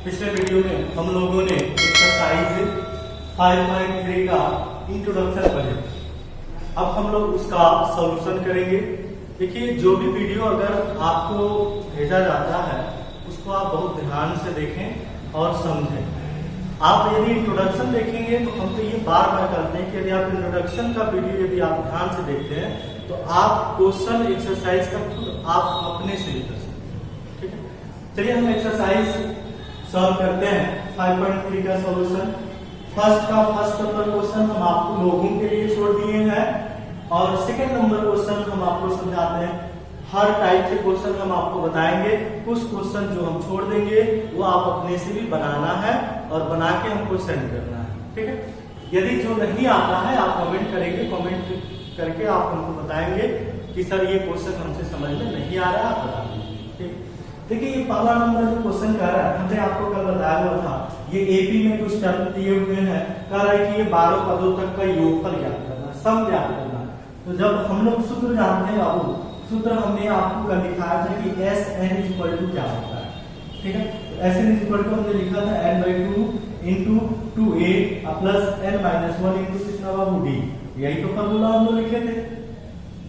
पिछले वीडियो में हम लोगों ने एक्सरसाइज 5.3 का इंट्रोडक्शन पढ़े। अब हम लोग उसका सॉल्यूशन करेंगे। देखिए, जो भी वीडियो अगर आपको भेजा जाता है उसको आप बहुत ध्यान से देखें और समझें। आप यदि इंट्रोडक्शन देखेंगे तो हम तो ये बार बार करते हैं कि यदि आप इंट्रोडक्शन का वीडियो यदि आप ध्यान से देखते हैं तो आप क्वेश्चन एक्सरसाइज का खुद आप अपने से भी कर सकते हैं। ठीक है, चलिए हम एक्सरसाइज सॉल्व करते हैं। 5.3 का सॉल्यूशन फर्स्ट नंबर क्वेश्चन हम आपको लोगों के लिए छोड़ दिए हैं और सेकंड नंबर क्वेश्चन हम आपको समझाते हैं। हर टाइप से क्वेश्चन हम आपको बताएंगे, कुछ क्वेश्चन जो हम छोड़ देंगे वो आप अपने से भी बनाना है और बना के हमको सेंड करना है। ठीक है, यदि जो नहीं आता है आप कमेंट करेंगे, कमेंट करके आप हमको बताएंगे कि सर ये क्वेश्चन हमसे समझ में नहीं आ रहा, आप बता दीजिए। ठीक, देखिए ये पहला नंबर जो क्वेश्चन कह रहा है, हमने आपको कल बताया हुआ था, ये एपी में कुछ टर्म दिए हुए हैं, कह रहा है कि ये 12 पदों तक का योगफल ज्ञात करना, सम ज्ञात करना। तो जब हम लोग सूत्र जानते हैं बाबू, सूत्र हमने आपको कल दिखाया था कि एस एन इक्वल टू क्या होता है। ठीक है, एस एन इक्वल टू हमने लिखा था n/2 into 2a plus n-1 into कितना बाबू d। यही तो फॉर्मूला हम लोग लिखे थे,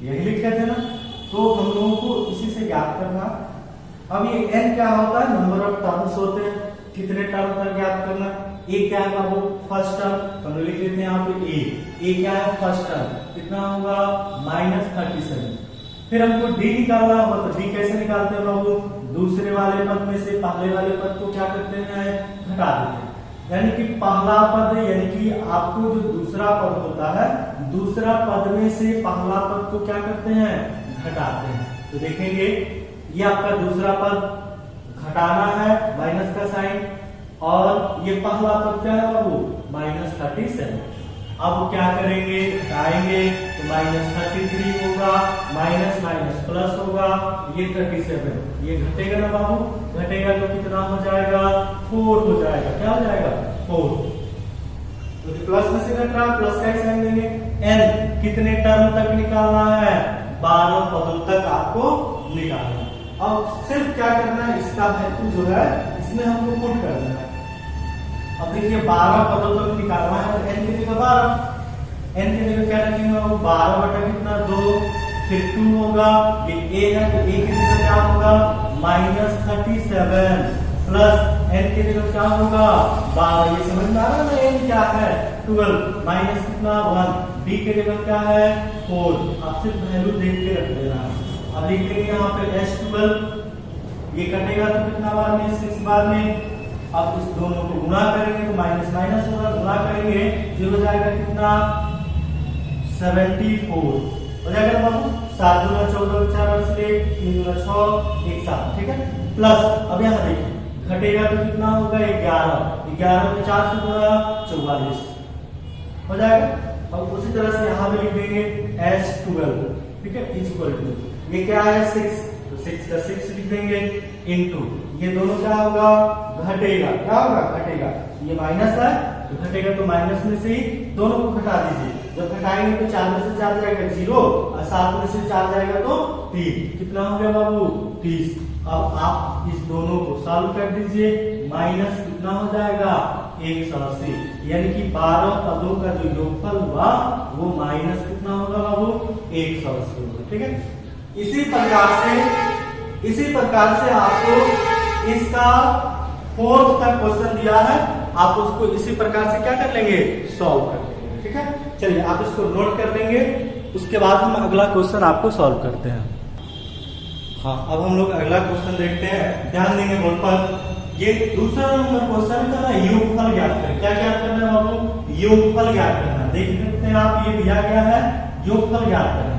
यही लिखे थे ना। तो हम लोगों को इसी से ज्ञात करना। अब ये n क्या होता है, नंबर ऑफ टर्म्स होते हैं, कितने टर्म तक ज्ञात करना। a क्या है बाबू, फर्स्ट टर्म, हम लिख लेते हैं यहाँ पे a क्या है फर्स्ट टर्म, कितना होगा -37। फिर हमको d निकालना होगा, तो d कैसे निकालते हैं बाबू, दूसरे वाले पद में से पहले वाले पद को क्या करते हैं, घटा देते हैं। यानी कि पहला पद, यानी कि आपको जो दूसरा पद होता है, दूसरा पद में से पहला पद को क्या करते हैं, घटाते हैं। तो देखेंगे ये आपका दूसरा पद घटाना है, माइनस का साइन, और ये पहला पद क्या है बाबू, -37। अब क्या करेंगे, घटाएंगे तो -33 होगा, माइनस माइनस प्लस होगा, ये 37, ये घटेगा ना बाबू, घटेगा तो कितना हो जाएगा, 4 हो जाएगा। क्या हो जाएगा, 4। तो प्लस में से घट रहा, प्लस का साइन देंगे। n कितने टर्म तक निकालना है, 12 पदों तक आपको निकालना है। अब सिर्फ क्या करना है, इसका वैल्यू जो है इसमें हमको पुट करना है। अब देखिए 12 पदों तक निकालना है, तो n की जगह 12, n की जगह क्या रखेंगे, 12 बटा कितना 2, फिर 2 होगा, ये a है तो a की जगह क्या होगा, -37 प्लस n की जगह क्या होगा 12। ये समझ में आ रहा है ना, n क्या है 12, माइनस कितना 1, d की जगह क्या है 4। आप सिर्फ वैल्यू देख के रख देना। अब लिख लेंगे यहाँ पे s12, ये कटेगा तो कितना बार में, 6 बार में। अब इस दोनों को गुणा करेंगे तो माइनस माइनस होगा, गुणा करेंगे जो हो जाएगा कितना 74 हो जाएगा बाबू। 7 दूना 14, 4 से 3 दूना 6, 1 7। ठीक है, प्लस अब यहाँ देखिए घटेगा तो कितना होगा 11 में 4 से गुणा 44 हो जाएगा। अब उसी तरह से यहाँ पे लिख देंगे s12, ठीक है, इक्वल टू ये क्या है 6, तो 6 का 6 लिख देंगे इनटू ये दोनों क्या होगा, घटेगा, क्या होगा, घटेगा। ये माइनस है तो घटेगा, तो माइनस में से ही दोनों को घटा दीजिए। जब घटाएंगे तो 4 में से 4 जाएगा 0 और 7 में से 4 जाएगा तो 3। कितना हो गया बाबू, 30। अब आप इस दोनों को सॉल्व कर दीजिए, माइनस कितना हो जाएगा 180, यानी कि 12 पदों का जो योगफल हुआ वो माइनस कितना होगा बाबू, 180 होगा। ठीक है, इसी प्रकार से आपको इसका 4th तक क्वेश्चन दिया है, आप उसको इसी प्रकार से क्या कर लेंगे, सॉल्व कर लेंगे। ठीक है, चलिए आप इसको नोट कर लेंगे, उसके बाद हम अगला क्वेश्चन आपको सॉल्व करते हैं। हाँ, अब हम लोग अगला क्वेश्चन देखते हैं, ध्यान देंगे बोर्ड पर। ये दूसरा नंबर क्वेश्चन का ना योगफल ज्ञात करें। क्या ज्ञात करना है बाबू, योगफल ज्ञात करना। देख सकते हैं आप, ये दिया गया है योगफल ज्ञात करना।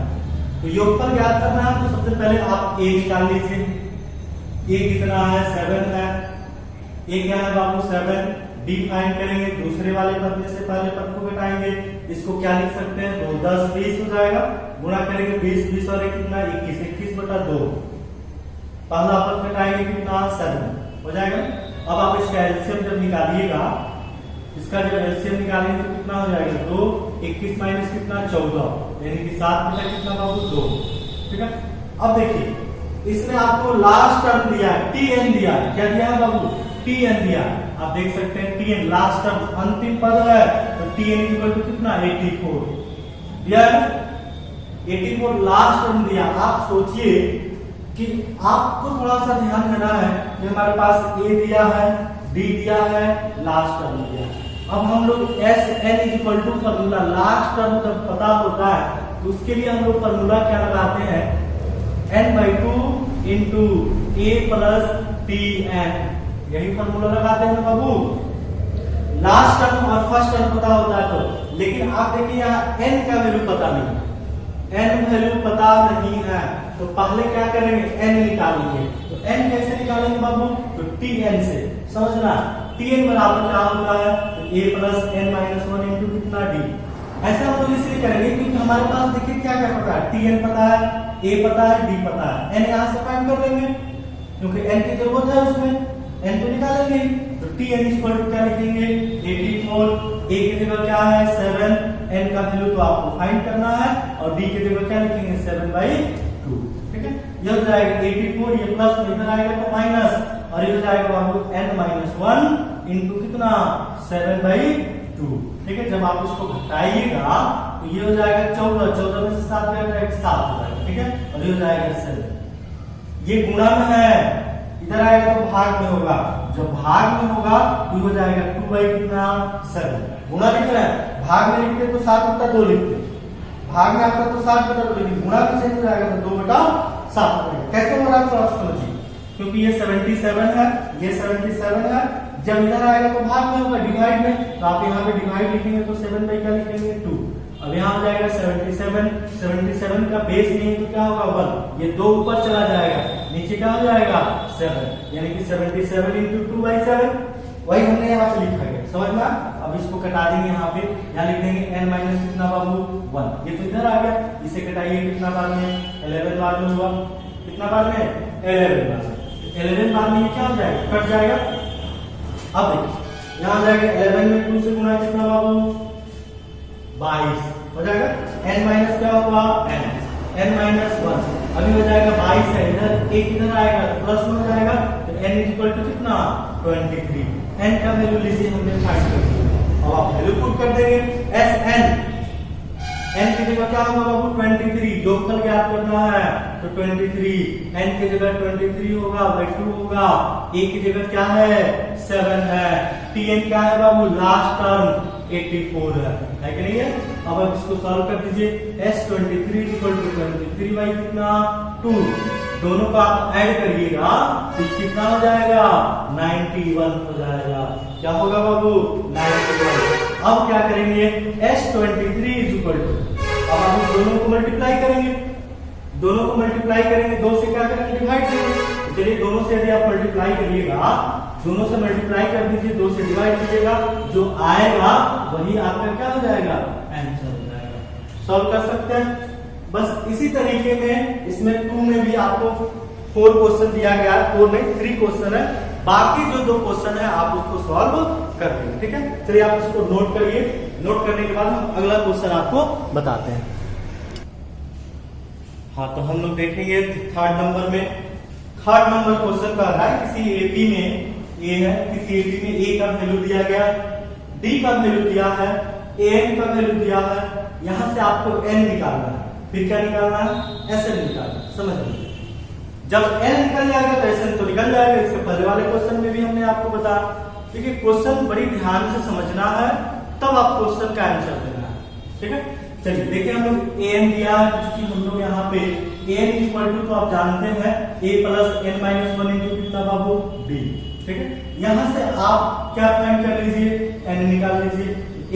तो योगफल ज्ञात करना है तो सबसे पहले आप a निकाल लीजिए। a कितना है, 7 है। a क्या है बाबू 7, d फाइंड करेंगे, दूसरे वाले पद में से पहले पद को घटाएंगे, इसको क्या लिख सकते हैं, 2 10 20 हो जाएगा। गुणा करेंगे 20 20 और कितना 21, 21 बटा 2, पहला पद घटाएंगे कितना 7 हो जाएगा। अब आप इसका एलसीएम जब निकालिएगा, इसका जब एलसीएम निकालेंगे तो कितना हो जाएगा 2, 21 माइनस कितना 14, यानी कि 7 बटा कितना बाबू 2। ठीक है, अब देखिए इसमें आपको लास्ट टर्म दिया है, tn दिया है। क्या दिया है बाबू, tn दिया, आप देख सकते हैं tn लास्ट टर्म अंतिम पद है, तो tn इक्वल टू कितना 84 दिया है, 84 लास्ट टर्म दिया। आप सोचिए कि आपको थोड़ा सा ध्यान देना है कि हमारे पास a दिया है, d दिया है, लास्ट टर्म दिया है। अब हम लोग Sn equal to formula last term जब पता होता है तो उसके लिए हम लोग फॉर्मूला क्या लगाते हैं, n/2 into a plus tn, यही फॉर्मूला लगाते हैं बाबू। लास्ट टर्म और फर्स्ट टर्म पता होता है तो, लेकिन आप देखिए यहाँ n का वैल्यू पता नहीं, n वैल्यू पता नहीं है, तो पहले क्या करेंगे n निकालेंगे। तो n कैसे निकालेंगे बाबू, तो tn से, समझना tn बराबर क्या होता है, तो a plus n minus 1 into कितना d। ऐसा हम लोग इसलिए करेंगे क्योंकि हमारे पास देखिए क्या क्या पता है, tn पता है, a पता है, d पता है, n यहाँ से फाइंड कर लेंगे क्योंकि n की जरूरत है उसमें, n तो निकालेंगे। तो tn इक्वल टू क्या लिखेंगे 84, a की जगह क्या है 7, n का वैल्यू तो आपको फाइंड करना है, और d की जगह क्या लिखेंगे 7/2, ठीक है। ये हो जाएगा 84, ये प्लस इधर आएगा तो माइनस, और ये हो जाएगा बाबू n-1 इंटू कितना 7/2, ठीक है। जब आप इसको घटाइएगा तो ये हो जाएगा 14, 14 में से 7 गया 7 हो जाएगा, ठीक है, और ये हो जाएगा 7। ये गुणा में है, इधर आएगा तो भाग में होगा, जब भाग में होगा तो हो जाएगा 2/7। गुणा लिख रहे हैं, भाग में लिखते तो 7/2 लिखते, भाग में आपका तो 7/2 लिखते, गुणा में चेंज हो जाएगा तो 2/7 हो। कैसे हो रहा है थोड़ा समझिए, क्योंकि ये 77 है, ये 77 है, जब इधर आएगा तो भाग में होगा, डिवाइड में, तो आप यहाँ पे डिवाइड लिखेंगे तो 7 बाई क्या लिखेंगे 2। अब यहाँ हो जाएगा 77, 77 का बेस नहीं है तो क्या होगा 1, ये 2 ऊपर चला जाएगा, नीचे क्या हो जाएगा 7, यानी कि 77 इंटू 2/7, वही हमने यहाँ पे लिखा है, समझना। अब इसको कटा देंगे, यहाँ पे यहाँ लिख देंगे n माइनस कितना बाबू 1, ये तो इधर आ गया, इसे कटाइए कितना बार में 11 बार में हुआ, कितना बार में 11 बार, 11 बार में क्या हो जाएगा कट जाएगा। अब देखिए यहाँ जाएगा 11 में 2 से गुणा कितना बाबू 22 हो जाएगा, n माइनस क्या होगा n-1, अभी हो जाएगा 22 है, इधर एक इधर आएगा तो प्लस में हो जाएगा, तो n इक्वल टू कितना 23, n का वैल्यू लीजिए हमने फाइंड कर दिया। अब आप वैल्यू पुट कर देंगे Sn, n की जगह क्या होगा बाबू 23, योगफल ज्ञात करना है तो 23, n की जगह 23 होगा बाई 2 होगा, a की जगह क्या है 7 है, tn क्या है बाबू लास्ट टर्म 84 है कि नहीं है। अब आप इसको सॉल्व कर दीजिए, S23 इक्वल टू 23 बाई कितना 2, दोनों का आप ऐड करिएगा तो कितना हो जाएगा 91 हो जाएगा, क्या होगा बाबू 91। अब क्या करेंगे S23 इक्वल टू, अब आप दोनों को मल्टीप्लाई करेंगे, दोनों को मल्टीप्लाई करेंगे, 2 से क्या करेंगे डिवाइड करेंगे। चलिए दोनों से यदि आप मल्टीप्लाई करिएगा, दोनों से मल्टीप्लाई कर दीजिए, 2 से डिवाइड कीजिएगा, जो आएगा वही आपका क्या हो जाएगा आंसर हो जाएगा। सॉल्व कर सकते हैं। बस इसी तरीके में इसमें 2 में भी आपको 4 क्वेश्चन दिया गया है, 4 नहीं 3 क्वेश्चन है, बाकी जो 2 क्वेश्चन है आप उसको सॉल्व कर देंगे, ठीक है। चलिए आप इसको नोट करिए, नोट करने के बाद हम अगला क्वेश्चन आपको बताते हैं। हाँ, तो हम लोग देखेंगे 3rd नंबर में, 3rd नंबर क्वेश्चन का रहा है, किसी एपी में ए है, किसी एपी में ए का वैल्यू दिया गया, डी का वैल्यू दिया है, एन का वैल्यू दिया है, यहां से आपको एन निकालना है, फिर क्या निकालना है एसएन निकालना है, समझ लीजिए। जब एन निकल जाएगा तो एसएन तो निकल जाएगा। इसके पहले वाले क्वेश्चन में भी हमने आपको बताया, क्योंकि क्वेश्चन बड़ी ध्यान से समझना है, तब आप क्वेश्चन का आंसर देना है, ठीक है। चलिए देखिए, हम लोग एन दिया है, क्योंकि हम लोग यहाँ पे एन इक्वल टू तो आप जानते हैं a प्लस n-1 इंटू कितना बाबू b, ठीक है। यहां से आप क्या फाइंड कर लीजिए, n निकाल लीजिए,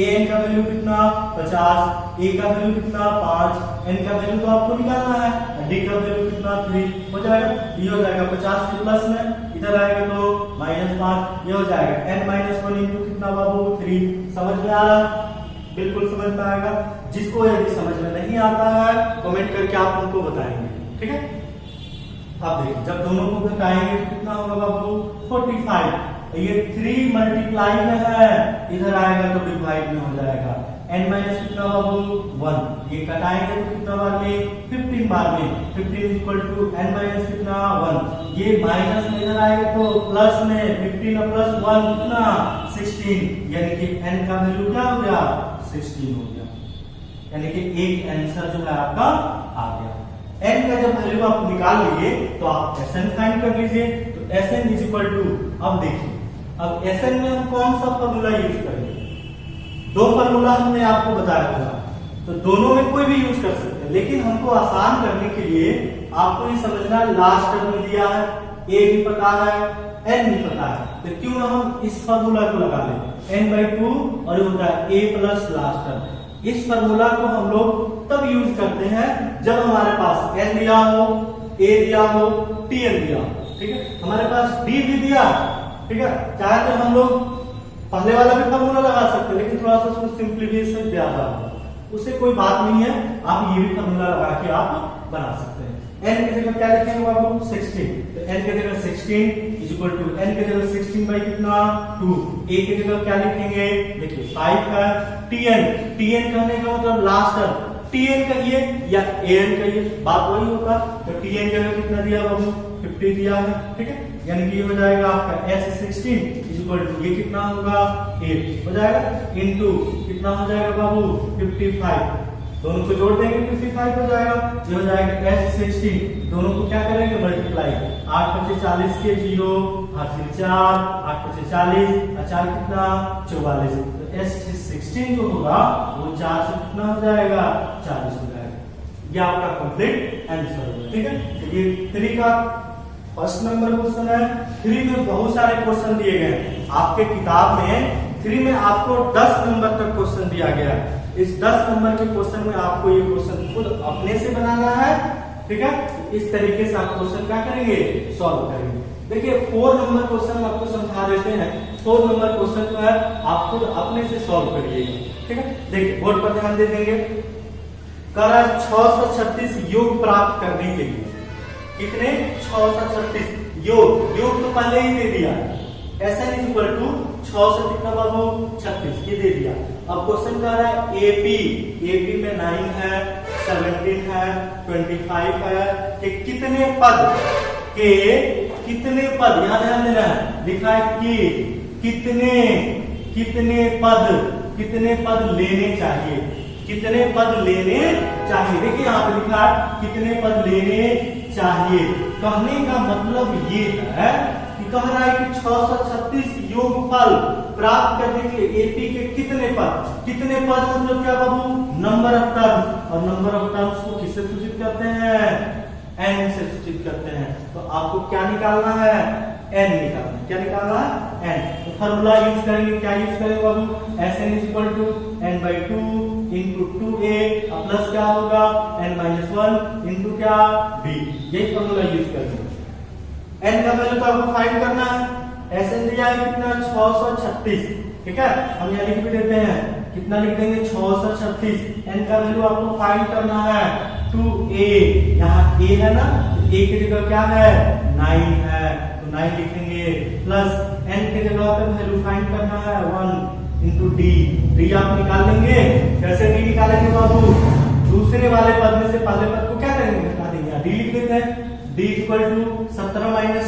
an का वैल्यू कितना 50, a का वैल्यू कितना 5, n का वैल्यू तो आपको निकालना है, d का वैल्यू कितना 3 हो जाएगा, ये हो जाएगा 50 के प्लस में, इधर आएगा तो -5, ये हो जाएगा n-1 इंटू कितना बाबू 3। समझ में आ रहा है, बिल्कुल समझ में आएगा। जिसको यदि समझ में नहीं आता है कमेंट करके आप उनको बताएंगे, ठीक है। अब देखिए, जब दोनों को घटाएंगे तो कितना होगा बाबू 45, ये 3 मल्टीप्लाई में है, इधर आएगा तो डिवाइड में हो जाएगा, n माइनस कितना बाबू 1, ये कटाएंगे तो कितना बार में 15 बार में 15 इक्वल टू n माइनस कितना 1, ये माइनस में इधर आएगा तो प्लस में 15 प्लस 1 कितना 16, यानी कि n का वैल्यू क्या हो गया 16 हो गया, यानी कि एक आंसर जो है आपका आ गया। n का जब वैल्यू आप निकाल लिए तो आप Sn फाइंड कर लीजिए। तो Sn इज इक्वल टू, अब देखिए अब Sn में हम कौन सा फॉर्मूला यूज करेंगे, दो फॉर्मूला हमने आपको बताया था, तो दोनों में कोई भी यूज कर सकते हैं, लेकिन हमको आसान करने के लिए आपको ये समझना लास्ट टर्म में दिया है, a भी पता है n भी पता है, तो क्यों ना हम इस फॉर्मूला को लगा लें n/2 और ये होता है a प्लस लास्ट टर्म। इस फॉर्मूला को हम लोग तब यूज करते हैं जब हमारे पास n दिया हो, a दिया हो, tn दिया हो, ठीक है। हमारे पास d भी दिया, ठीक है, चाहे तो हम लोग पहले वाला भी फॉर्मूला लगा सकते हैं, लेकिन थोड़ा सा उसको सिंप्लीफिकेशन ज्यादा हो, उससे कोई बात नहीं है, आप ये भी फॉर्मूला लगा के आप बना सकते हैं। n की जगह क्या लिखेंगे बाबू 16, तो n की जगह 16 इज इक्वल टू n की जगह 16 बाई कितना 2, a की जगह क्या लिखेंगे देखिए 5 है, tn कहने का मतलब लास्ट टर्म tn कहिए या an कहिए, बात वही होगा। तो tn जगह कितना दिया बाबू 50 दिया है, ठीक है, यानी कि ये हो जाएगा आपका s16 इज इक्वल टू ये कितना होगा 8 हो जाएगा, इनटू कितना हो जाएगा बाबू 55, दोनों को जोड़ देंगे 55 हो जाएगा, ये हो जाएगा s16, दोनों को क्या करेंगे मल्टीप्लाई, 8 × 40 के 0, 8 × 4, 8 × 40, 4 कितना 44, तो s16 जो होगा वो 4 से कितना हो जाएगा 40 हो जाएगा। ये आपका कंप्लीट आंसर होगा, ठीक है। तो ये 3 का फर्स्ट नंबर क्वेश्चन है। 3 में बहुत सारे क्वेश्चन दिए गए हैं आपके किताब में, 3 में आपको 10 नंबर तक क्वेश्चन दिया गया है। इस 10 नंबर के क्वेश्चन में आपको ये क्वेश्चन खुद अपने से बनाना है, ठीक है। इस तरीके से आप क्वेश्चन क्या करेंगे सॉल्व करेंगे। देखिए 4 नंबर क्वेश्चन आपको समझा देते हैं, 4 नंबर क्वेश्चन जो है आप खुद अपने से सॉल्व करिएगा, ठीक है। देखिए बोर्ड पर ध्यान दे देंगे, कर 636 योग प्राप्त करने के लिए कितने 636 योग तो पहले ही दे दिया, Sn इज इक्वल टू 6 से कितना बाबू 36 ये दे दिया। अब क्वेश्चन कह रहा है AP में 9 है, 17 है, 25 है, कि कितने पद यहाँ ध्यान देना है, लिखा है कि कितने पद लेने चाहिए, कितने पद लेने चाहिए। देखिए यहाँ पे लिखा है कितने पद लेने चाहिए, कहने का मतलब ये है कि कह रहा है कि 636 योगफल प्राप्त करने के लिए एपी के कितने पद मतलब क्या बाबू नंबर ऑफ टर्म्स, और नंबर ऑफ टर्म्स को किससे सूचित करते हैं n से सूचित करते हैं। तो आपको क्या निकालना है n निकालना है, क्या निकालना है n। तो फॉर्मूला यूज करेंगे, क्या यूज करेंगे बाबू Sn is equal to n/2 into 2a plus क्या होगा n-1 इंटू क्या b, यही फॉर्मूला यूज करेंगे। n का वैल्यू तो आपको फाइंड करना है, Sn दिया है कितना 636, ठीक है, हम यहाँ लिख भी देते हैं, कितना लिख देंगे 636, n का वैल्यू आपको फाइंड करना है 2a, यहाँ a है ना, a की जगह क्या है 9 है, तो 9 लिखेंगे, प्लस n की जगह पे वैल्यू फाइंड करना है 1 इंटू d आप निकाल लेंगे। कैसे d निकालेंगे बाबू, दूसरे वाले पद में से पहले पद को क्या करेंगे घटा देंगे, d लिख देते हैं, d इक्वल टू 17 माइनस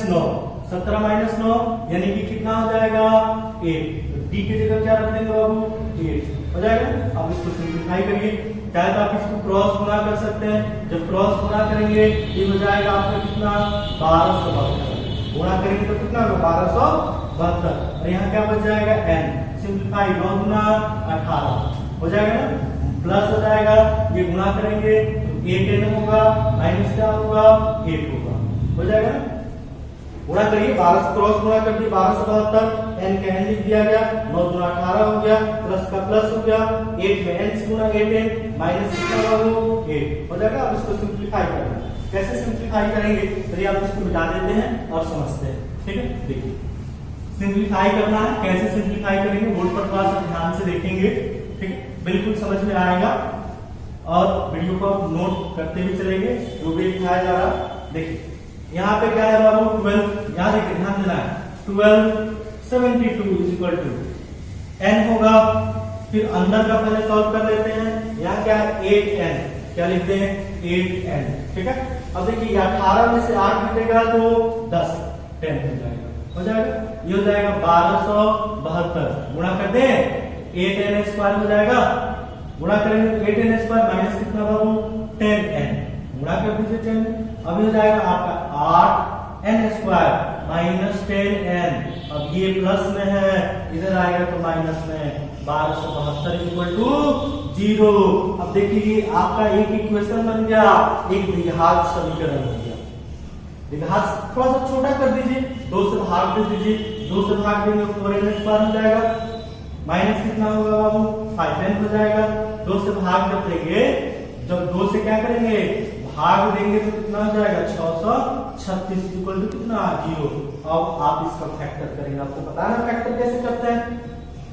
9 यानी कि कितना हो जाएगा 8, d की जगह क्या रख देंगे बाबू 8 हो जाएगा। अब इसको सिंप्लीफाई करिए, चाहे तो आप इसको क्रॉस गुणा कर सकते हैं, जब क्रॉस गुणा करेंगे ये हो जाएगा आपका कितना 1272, गुणा करेंगे तो कितना होगा 1272, और यहाँ क्या बच जाएगा n, सिंप्लीफाई 9 गुना 18 हो जाएगा ना, प्लस हो जाएगा, ये गुणा करेंगे तो 8n होगा, माइनस क्या होगा 8 होगा, हो जाएगा ना। गुणा करिए 12 क्रॉस गुणा कर दिए 1272, n का n लिख दिया गया, 9 गुना 18 हो गया, प्लस का प्लस हो गया, 8 में n से गुणा 8n माइनस कितना होगा 8 हो जाएगा। अब इसको सिंप्लीफाई करना है, कैसे सिंप्लीफाई करेंगे चलिए आप इसको मिटा देते हैं और समझते हैं, ठीक है। देखिए सिंप्लीफाई करना है, कैसे सिंप्लीफाई करेंगे बोर्ड पर थोड़ा सा ध्यान से देखेंगे, ठीक है, बिल्कुल समझ में आएगा, और वीडियो को नोट करते भी चलेंगे जो भी लिखाया जा रहा। देखिए यहाँ पे क्या है बाबू 12, यहाँ देखिए ध्यान देना है 1272 इज इक्वल टू n होगा, फिर अंदर का पहले सॉल्व कर लेते हैं, यहाँ क्या है 8n, क्या लिखते हैं 8n, ठीक है। अब देखिए 18 में से 8 घटेगा तो 10, 10 हो जाएगा, ये हो जाएगा 1272, गुणा कर दे 8n स्क्वायर हो जाएगा, गुणा करेंगे तो 8n स्क्वायर माइनस कितना बाबू 10n, गुणा कर दीजिए 10, अब हो जाएगा आपका 8n स्क्वायर माइनस 10n, अब ये प्लस में है, इधर आएगा तो माइनस में, 1272 इक्वल टू 0। अब देखिए आपका एक इक्वेशन बन गया, एक द्विघात समीकरण बन गया। द्विघात थोड़ा सा छोटा कर दीजिए, 2 से भाग दे दीजिए, 2 से भाग देंगे 4n स्क्वायर हो जाएगा, माइनस कितना होगा बाबू 5n हो जाएगा, 2 से भाग कर देंगे, जब 2 से क्या करेंगे भाग देंगे तो कितना हो जाएगा 636 इक्वल टू कितना 0। अब आप इसका फैक्टर करेंगे, आपको पता है फैक्टर कैसे करते हैं,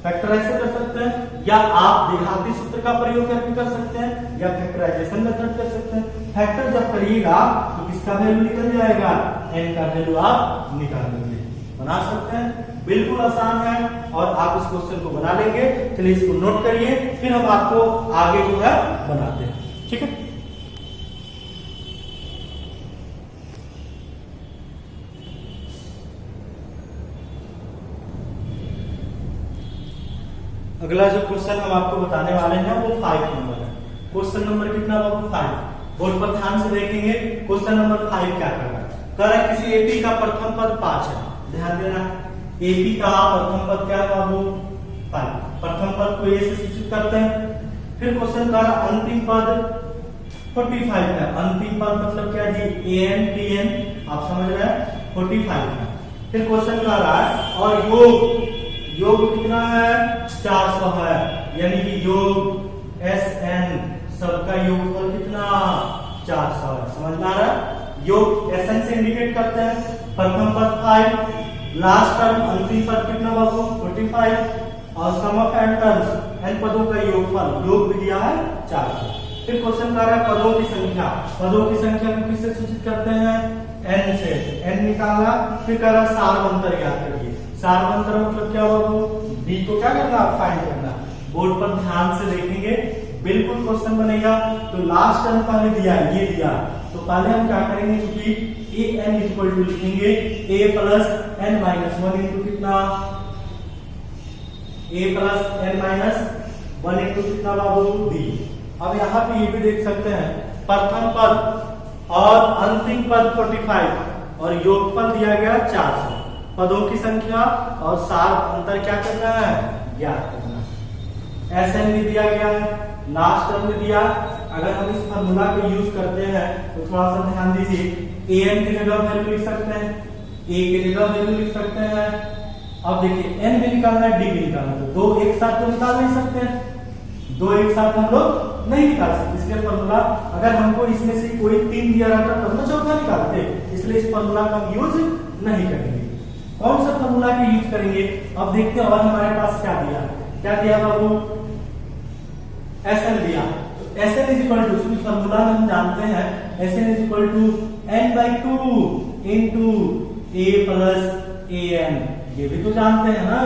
फैक्टर ऐसे कर सकते हैं, या आप द्विघाती सूत्र का प्रयोग करके कर सकते हैं, या फैक्टराइजेशन मेथड कर सकते हैं। फैक्टर जब करिएगा तो किसका वैल्यू निकल जाएगा, n का वैल्यू आप निकाल लेंगे, बना सकते हैं, बिल्कुल आसान है और आप इस क्वेश्चन को बना लेंगे। चलिए इसको नोट करिए, फिर हम आपको आगे जो है बनाते हैं, ठीक है। अगला जो क्वेश्चन हम आपको बताने वाले हैं वो 5 नंबर है। क्वेश्चन नंबर कितना बाबू 5, बोर्ड पर ध्यान से देखेंगे। क्वेश्चन नंबर 5 क्या कर रहा है, कह रहा है किसी एपी का प्रथम पद 5 है, ध्यान देना, एपी का प्रथम पद क्या है बाबू 5, प्रथम पद को ए से सूचित करते हैं। फिर क्वेश्चन का अंतिम पद 45 है, अंतिम पद मतलब क्या जी an tn, आप समझ रहे हैं 45 है। फिर क्वेश्चन का रहा है और योग कितना है 400 है, यानी कि योग SN सबका योगफल कितना 400 है, समझ में आ रहा है। योग SN से इंडिकेट करते हैं, प्रथम पद 5, लास्ट टर्म अंतिम पद कितना बाबू 45 और सम ऑफ n टर्म्स n पदों का योगफल योग भी दिया है 400। फिर क्वेश्चन कर रहा है पदों की संख्या, पदों की संख्या को किससे सूचित करते हैं n से, n निकाला। फिर कह रहा है सारवंतर ज्ञात करिए, सारवंतर मतलब क्या बाबू b को क्या करना फाइंड करना। बोर्ड पर ध्यान से देखेंगे, बिल्कुल क्वेश्चन बनेगा। तो लास्ट टर्म पहले दिया, ये दिया, तो पहले हम क्या करेंगे, क्योंकि an इक्वल टू लिखेंगे a plus n minus 1 into कितना a plus n minus 1 into कितना बाबू b। अब यहाँ पे ये भी देख सकते हैं प्रथम पद और अंतिम पद 45 और योगफल दिया गया 400, पदों की संख्या और सार अंतर क्या करना है ज्ञात करना है। SN भी दिया गया है, लास्ट टर्म में दिया। अगर हम इस फार्मूला को यूज करते हैं तो थोड़ा सा ध्यान दीजिए, an की जगह वैल्यू लिख सकते हैं, a की जगह वैल्यू लिख सकते हैं। अब देखिए n भी निकालना है, d भी निकालना है, दो एक साथ तो निकाल नहीं सकते हैं, दो एक साथ हम लोग नहीं निकाल सकते। इसलिए फॉर्मूला अगर हमको इसमें से कोई 3 दिया रहता तब तो चौथा निकालते, इसलिए इस फॉर्मूला का हम यूज नहीं करेंगे। कौन सा फॉर्मूला का यूज करेंगे, अब देखते हैं। और हमारे पास क्या दिया बाबू SN दिया, SN is equal to, formula में हम जानते हैं SN is equal to n/2 into a plus an, ये भी तो जानते हैं ना,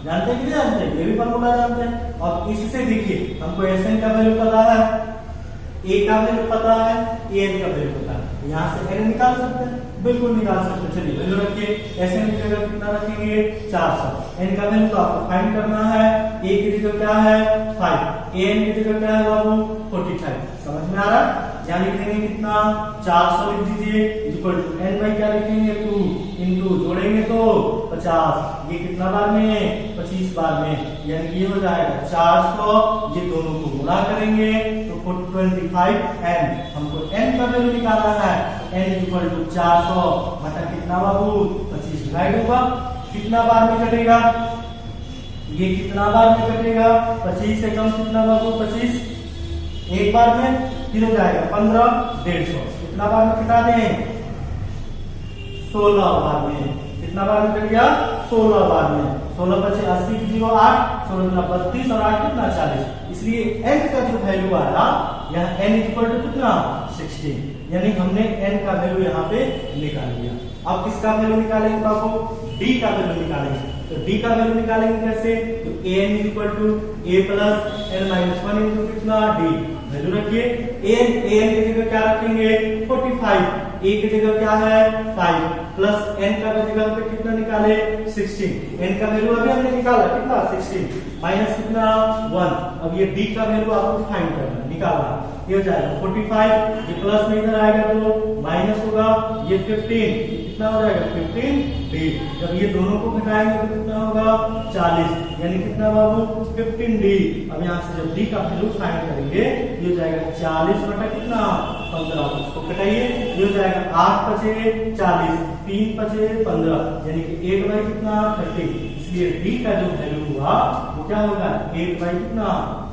जानते हैं कि नहीं जानते, ये भी फॉर्मूला जानते हैं। अब इससे देखिए हमको SN का वैल्यू पता है, A का वैल्यू पता है, AN का वैल्यू पता है, यहाँ से n निकाल सकते हैं, बिल्कुल निकाल सकते हैं। चलिए वैल्यू रखिए, SN की जगह कितना रखेंगे 400, n का वैल्यू तो आपको फाइंड करना है, A की जगह क्या है 5, AN की जगह क्या है बाबू 45, समझ में आ रहा है। यहाँ लिखेंगे कितना 400 लिख दीजिए इक्वल टू n बाई क्या लिखेंगे 2 इंटू जोड़ेंगे तो 50, ये कितना बार में 25 बार में, यानी ये हो जाएगा 400, ये दोनों को गुणा करेंगे तो 25n, हमको n का वैल्यू निकालना है, n इक्वल टू 400 बटा कितना बाबू 25 डिवाइड होगा, कितना बार में कटेगा, ये कितना बार में कटेगा 25 से कम कितना बाबू 25, एक बार में फिर हो जाएगा 15, 150, कितना बार में कटा दें 16 बार में, कितना बार में कट गया 16 बार में, 16 बचे 80 की 0 8, 16 32 और 8 कितना 40, इसलिए n का जो वैल्यू आया यहाँ n इक्वल टू कितना 16, यानी हमने n का वैल्यू यहाँ पे निकाल लिया। अब किसका वैल्यू निकालेंगे बाबू, d का वैल्यू निकालेंगे। तो d का वैल्यू निकालेंगे कैसे, तो an equal to a plus n minus 1 into कितना d, वैल्यू रखिए। एन की जगह क्या रखेंगे 45, ए की जगह क्या है 5 प्लस एन का जगह पे कितना निकाले 16। एन का वैल्यू अभी हमने निकाला कितना 16 माइनस कितना 1। अब ये डी का वैल्यू आपको फाइंड करना निकालना। ये हो जाएगा 45, ये प्लस में इधर आएगा तो माइनस होगा, ये 15 कितना हो जाएगा 15 डी। जब ये दोनों को घटाएंगे तो कितना होगा 40, यानी कितना बाबू 15 डी। अब यहाँ से जब डी का वैल्यू फाइंड करेंगे ये हो जाएगा 40 बटा कितना 15, उसको घटाइए, ये हो जाएगा 8 बचे 40, 3 बचे 15, यानी कि 8 बाई कितना 30। इसलिए डी का जो वैल्यू हुआ वो क्या होगा 8 बाई कितना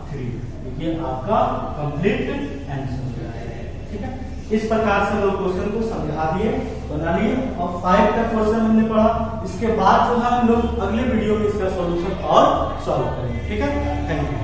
3। ये आपका कंप्लीट आंसर है। ठीक है, इस प्रकार से लोग क्वेश्चन को समझा दिए, बना लिए और 5 का क्वेश्चन हमने पढ़ा। इसके बाद जो है हम लोग अगले वीडियो में इसका सॉल्यूशन और सॉल्व करेंगे। ठीक है, थैंक यू।